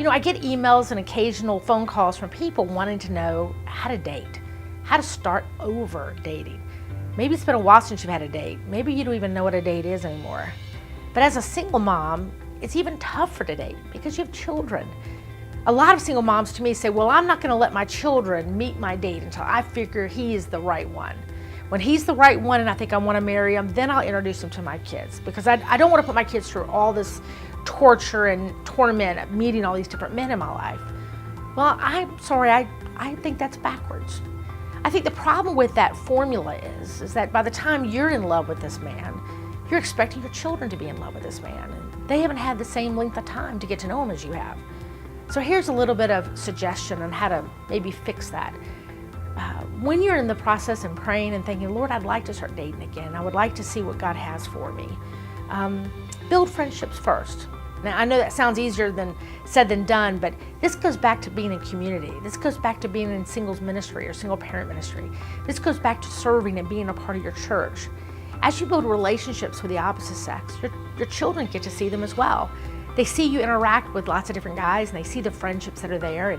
I get emails and occasional phone calls from people wanting to know how to date, how to start over dating. Maybe it's been a while since you've had a date. Maybe you don't even know what a date is anymore. But as a single mom, it's even tougher to date because you have children. A lot of single moms to me say, well, I'm not gonna let my children meet my date until I figure he is the right one. When he's the right one and I think I wanna marry him, then I'll introduce him to my kids, because I don't wanna put my kids through all this torture and torment of meeting all these different men in my life. Well, I'm sorry, I think that's backwards. I think the problem with that formula is that by the time you're in love with this man, you're expecting your children to be in love with this man, and they haven't had the same length of time to get to know him as you have. So here's a little bit of suggestion on how to maybe fix that. When you're in the process and praying and thinking, Lord, I'd like to start dating again. I would like to see what God has for me. Build friendships first. Now, I know that sounds easier said than done, but this goes back to being in community. This goes back to being in singles ministry or single parent ministry. This goes back to serving and being a part of your church. As you build relationships with the opposite sex, your children get to see them as well. They see you interact with lots of different guys, and they see the friendships that are there.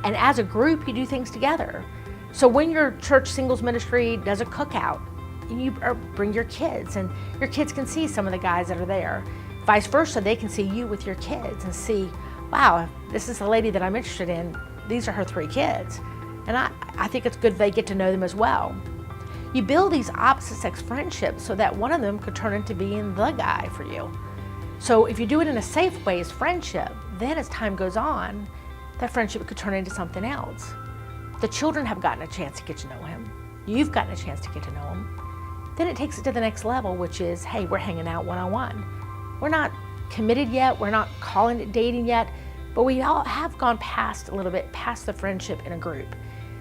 And as a group, you do things together. So when your church singles ministry does a cookout, you bring your kids, and your kids can see some of the guys that are there. Vice versa, they can see you with your kids and see, wow, this is the lady that I'm interested in. These are her 3 kids. And I think it's good they get to know them as well. You build these opposite sex friendships so that one of them could turn into being the guy for you. So if you do it in a safe way as friendship, then as time goes on, that friendship could turn into something else. The children have gotten a chance to get to know him. You've gotten a chance to get to know him. Then it takes it to the next level, which is, hey, we're hanging out one-on-one. We're not committed yet, we're not calling it dating yet, but we all have gone past a little bit, past the friendship in a group.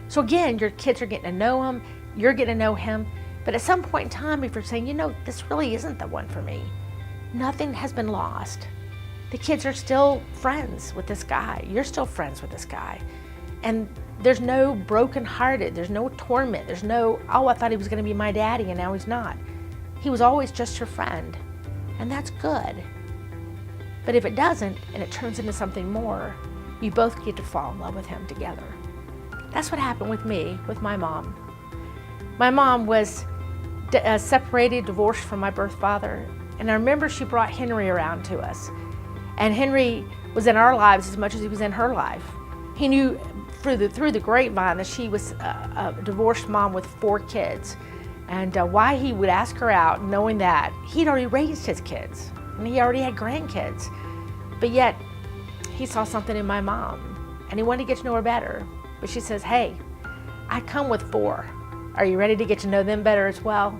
So again, your kids are getting to know him, you're getting to know him, but at some point in time, if you're saying, this really isn't the one for me, nothing has been lost. The kids are still friends with this guy, you're still friends with this guy. And there's no brokenhearted, there's no torment, there's no, oh, I thought he was gonna be my daddy and now he's not. He was always just your friend, and that's good. But if it doesn't, and it turns into something more, you both get to fall in love with him together. That's what happened with me, with my mom. My mom was separated, divorced from my birth father, and I remember she brought Henry around to us. And Henry was in our lives as much as he was in her life. He knew through the grapevine that she was a divorced mom with 4 kids. And why he would ask her out, knowing that he'd already raised his kids and he already had grandkids. But yet, he saw something in my mom and he wanted to get to know her better. But she says, hey, I come with 4. Are you ready to get to know them better as well?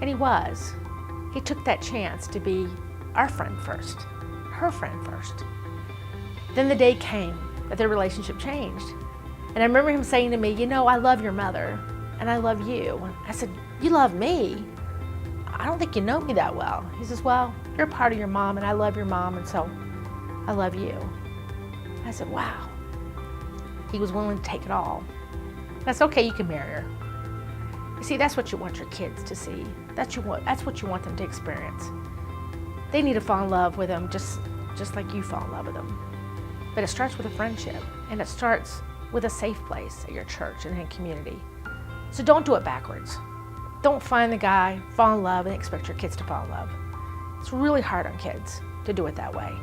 And he was. He took that chance to be our friend first, her friend first. Then the day came that their relationship changed. And I remember him saying to me, I love your mother and I love you. I said, you love me? I don't think you know me that well. He says, well, you're part of your mom and I love your mom, and so I love you. I said, wow. He was willing to take it all. That's okay, you can marry her. You see, that's what you want your kids to see. That's what you want them to experience. They need to fall in love with him just like you fall in love with him. But it starts with a friendship, and it starts with a safe place at your church and in community. So don't do it backwards. Don't find the guy, fall in love, and expect your kids to fall in love. It's really hard on kids to do it that way.